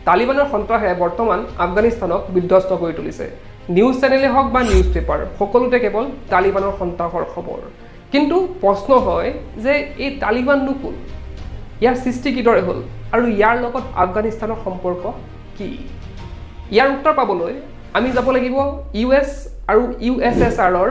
তালিবানৰ সন্ত্ৰাসে বৰ্তমান আফগানিস্তানক বিধ্বস্ত কৰি তুলিছে। নিউজ চেনেলে হওক বা নিউজ পেপাৰ সকলোতে কেৱল তালিবানৰ সন্ত্ৰাসৰ খবৰ। কিন্তু প্ৰশ্ন হয় যে এই তালিবাননো কোন, ইয়াৰ সৃষ্টি কিদৰে হ'ল আৰু ইয়াৰ লগত আফগানিস্তানৰ সম্পৰ্ক কি? ইয়াৰ উত্তৰ পাবলৈ আমি যাব লাগিব US আৰু USSRৰ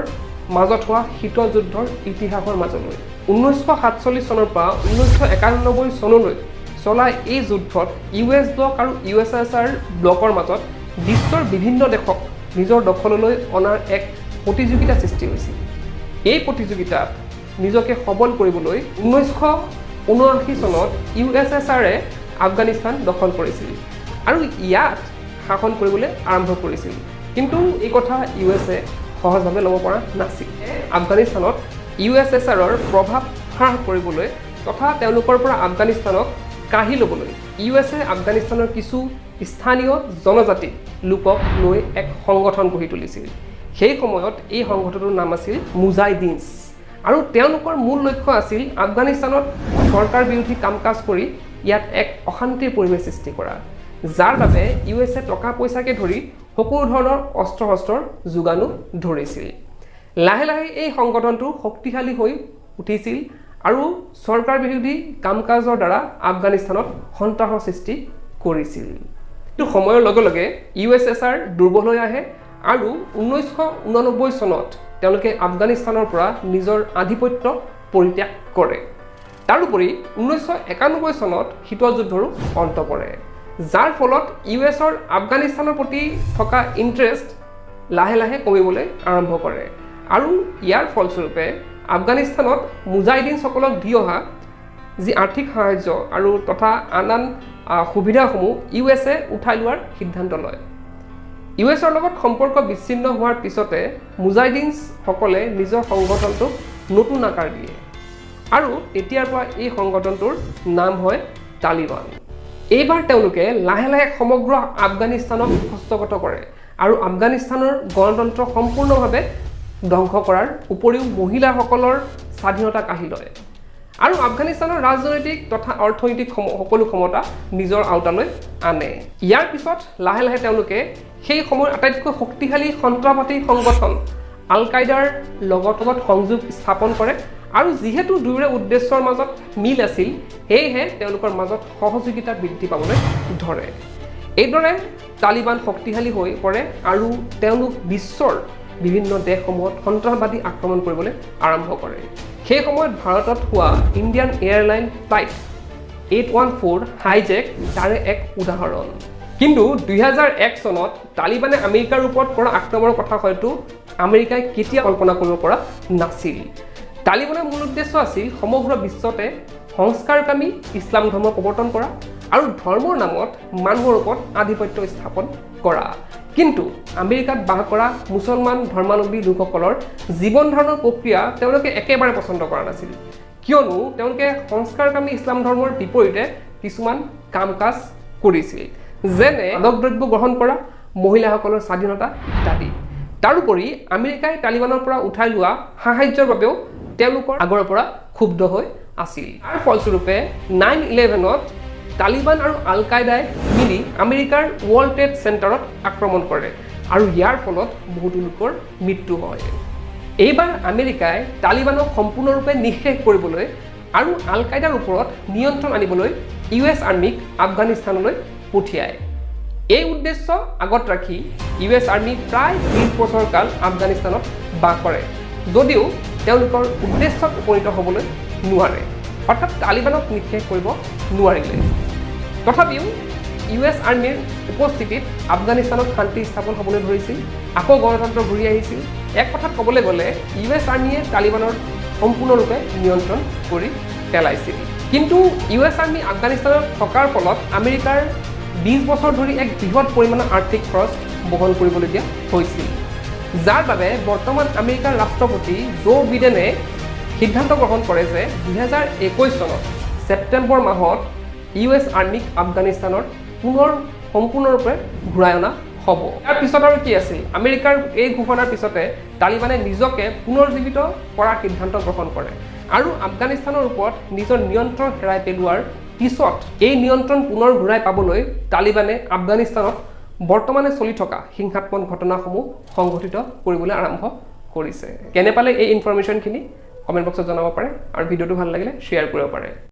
মাজত হোৱা শীতল যুদ্ধৰ ইতিহাসৰ মাজলৈ। 1947 চনৰ পৰা 1991 চনলৈ চলা এই যুদ্ধত US ব্লক আৰু USSR ব্লকৰ মাজত বিশ্বৰ বিভিন্ন দেশক নিজৰ দখললৈ অনাৰ এক প্ৰতিযোগিতা সৃষ্টি হৈছিল। এই প্ৰতিযোগিতাত নিজকে সবল কৰিবলৈ 1979 চনত USSRে আফগানিস্তান দখল কৰিছিল আৰু ইয়াত শাসন কৰিবলৈ আৰম্ভ কৰিছিল। কিন্তু এই কথা USA সহজভাৱে ল'ব পৰা নাছিল। আফগানিস্তানত USSRৰ প্ৰভাৱ হ্ৰাস কৰিবলৈ তথা তেওঁলোকৰ পৰা আফগানিস্তানক কাঢ়ি ল'বলৈ USA আফগানিস্তানৰ কিছু স্থানীয় জনজাতিক লোকক লৈ এক সংগঠন গঢ়ি তুলিছিল। সেই সময়ত এই সংগঠনটোৰ নাম আছিল মুজাহিদিনছ আৰু তেওঁলোকৰ মূল লক্ষ্য আছিল আফগানিস্তানত চৰকাৰ বিৰোধী কাম কাজ কৰি ইয়াত এক অশান্তিৰ পৰিৱেশ সৃষ্টি কৰা, যাৰ বাবে USA টকা পইচাকে ধৰি সকলো ধৰণৰ অস্ত্ৰ শস্ত্ৰৰ যোগানো ধৰিছিল। লাহে লাহে এই সংগঠনটো শক্তিশালী হৈ উঠিছিল আৰু চৰকাৰ বিৰোধী কাম কাজৰ দ্বাৰা আফগানিস্তানত সন্ত্ৰাসৰ সৃষ্টি কৰিছিল। কিন্তু সময়ৰ লগে লগে USSR দুৰ্বল হৈ আহে আৰু 1989 চনত তেওঁলোকে আফগানিস্তানৰ পৰা নিজৰ আধিপত্য পৰিত্যাগ কৰে। তাৰোপৰি 1991 চনত শীতল যুদ্ধৰো অন্ত পৰে, যাৰ ফলত USৰ আফগানিস্তানৰ প্ৰতি থকা ইণ্টাৰেষ্ট লাহে লাহে কমিবলৈ আৰম্ভ কৰে আৰু ইয়াৰ ফলস্বৰূপে আফগানিস্তানত মুজাহিদিনসকলক দি অহা যি আৰ্থিক সাহায্য আৰু তথা আন সুবিধাসমূহ USA উঠাই লোৱাৰ সিদ্ধান্ত লয়। USৰ লগত সম্পৰ্ক বিচ্ছিন্ন হোৱাৰ পিছতে মুজাহিদিনসকলে নিজৰ সংগঠনটোক নতুন আকাৰ দিয়ে আৰু তেতিয়াৰ পৰা এই সংগঠনটোৰ নাম হয় তালিবান। এইবাৰ তেওঁলোকে লাহে লাহে সমগ্ৰ আফগানিস্তানক হস্তগত কৰে আৰু আফগানিস্তানৰ গণতন্ত্ৰ সম্পূৰ্ণভাৱে ধ্বংস কৰাৰ উপৰিও মহিলাসকলৰ স্বাধীনতা কাঢ়ি লয় আৰু আফগানিস্তানৰ ৰাজনৈতিক তথা অৰ্থনৈতিক সকলো ক্ষমতা নিজৰ আওতালৈ আনে। ইয়াৰ পিছত লাহে লাহে তেওঁলোকে সেই সময়ৰ আটাইতকৈ শক্তিশালী সন্ত্ৰাসবাদী সংগঠন আল কায়দাৰ লগত সংযোগ স্থাপন কৰে আৰু যিহেতু দুয়োৰে উদ্দেশ্যৰ মাজত মিল আছিল, সেয়েহে তেওঁলোকৰ মাজত সহযোগিতা বৃদ্ধি পাবলৈ ধৰে। এইদৰে তালিবান শক্তিশালী হৈ পৰে আৰু তেওঁলোক বিশ্বৰ বিভিন্ন দেশসমূহত সন্ত্ৰাসবাদী আক্ৰমণ কৰিবলৈ আৰম্ভ কৰে। সেই সময়ত ভাৰতত হোৱা ইণ্ডিয়ান এয়াৰলাইন ফ্লাইট 814 হাইজেক তাৰে এক উদাহৰণ। কিন্তু 2001 চনত তালিবানে আমেৰিকাৰ ওপৰত কৰা আক্ৰমণৰ কথা হয়তো আমেৰিকাই কেতিয়া কল্পনা কৰিব পৰা নাছিল। তালিবানৰ মূল উদ্দেশ্য আছিল সমগ্ৰ বিশ্বতে সংস্কাৰকামী ইছলাম ধৰ্ম প্ৰৱৰ্তন কৰা আৰু ধৰ্মৰ নামত মানুহৰ ওপৰত আধিপত্য স্থাপন কৰা। কিন্তু আমেৰিকাত বাস কৰা মুছলমান ধৰ্মাৱলম্বী লোকসকলৰ জীৱন ধাৰণৰ প্ৰক্ৰিয়া তেওঁলোকে একেবাৰে পচন্দ কৰা নাছিল, কিয়নো তেওঁলোকে সংস্কাৰকামী ইছলাম ধৰ্মৰ বিপৰীতে কিছুমান কাম কাজ কৰিছিল, যেনে মাদক দ্ৰব্য গ্ৰহণ কৰা, মহিলাসকলৰ স্বাধীনতা ইত্যাদি। তাৰোপৰি আমেৰিকাই তালিবানৰ পৰা উঠাই লোৱা সাহায্যৰ বাবেও তেওঁলোকৰ আগৰ পৰা ক্ষুব্ধ হৈ আছিল। তাৰ ফলস্বৰূপে 9/11ত তালিবান আৰু আল কায়দাই মিলি আমেৰিকাৰ ৱৰ্ল্ড ট্ৰেড চেণ্টাৰত আক্ৰমণ কৰে আৰু ইয়াৰ ফলত বহুতো লোকৰ মৃত্যু হয়। এইবাৰ আমেৰিকাই তালিবানক সম্পূৰ্ণৰূপে নিঃশেষ কৰিবলৈ আৰু আল কায়দাৰ ওপৰত নিয়ন্ত্ৰণ আনিবলৈ US আৰ্মীক আফগানিস্তানলৈ পঠিয়ায়। এই উদ্দেশ্য আগত ৰাখি US আৰ্মী প্ৰায় 20 বছৰ কাল আফগানিস্তানত বাস কৰে, যদিও তেওঁলোকৰ উদ্দেশ্যত উপনীত হ'বলৈ নোৱাৰে, অৰ্থাৎ তালিবানক নিঃশেষ কৰিব নোৱাৰিলে। তথাপিও US আৰ্মীৰ উপস্থিতিত আফগানিস্তানত শান্তি স্থাপন হ'বলৈ ধৰিছিল, আকৌ গণতন্ত্ৰ ঘূৰি আহিছিল। এক কথাত ক'বলৈ গ'লে US আৰ্মীয়ে তালিবানৰ সম্পূৰ্ণৰূপে নিয়ন্ত্ৰণ কৰি পেলাইছিল। কিন্তু US আৰ্মী আফগানিস্তানত থকাৰ ফলত আমেৰিকাৰ 20 বছৰ ধৰি এক বৃহৎ পৰিমাণৰ আৰ্থিক খৰচ বহন কৰিবলগীয়া হৈছিল, যাৰ বাবে বৰ্তমান আমেৰিকাৰ ৰাষ্ট্ৰপতি জো বিডেনে সিদ্ধান্ত গ্ৰহণ কৰে যে 2021 চনত ছেপ্টেম্বৰ মাহত US আৰ্মীক আফগানিস্তানৰ পুনৰ সম্পূৰ্ণৰূপে ঘূৰাই অনা হ'ব। ইয়াৰ পিছত আৰু কি আছিল, আমেৰিকাৰ এই ঘোষণাৰ পিছতে তালিবানে নিজকে পুনৰুজ্জীৱিত কৰাৰ সিদ্ধান্ত গ্ৰহণ কৰে আৰু আফগানিস্তানৰ ওপৰত নিজৰ নিয়ন্ত্ৰণ হেৰাই পেলোৱাৰ পিছত এই নিয়ন্ত্ৰণ পুনৰ ঘূৰাই পাবলৈ তালিবানে আফগানিস্তানত বৰ্তমানে চলি থকা হিংসাত্মক ঘটনাসমূহ সংঘটিত কৰিবলৈ আৰম্ভ কৰিছে। কেনে পালে এই ইনফৰমেশ্যনখিনি কমেণ্ট বক্সত জনাব পাৰে আৰু ভিডিঅ'টো ভাল লাগিলে শ্বেয়াৰ কৰিব পাৰে।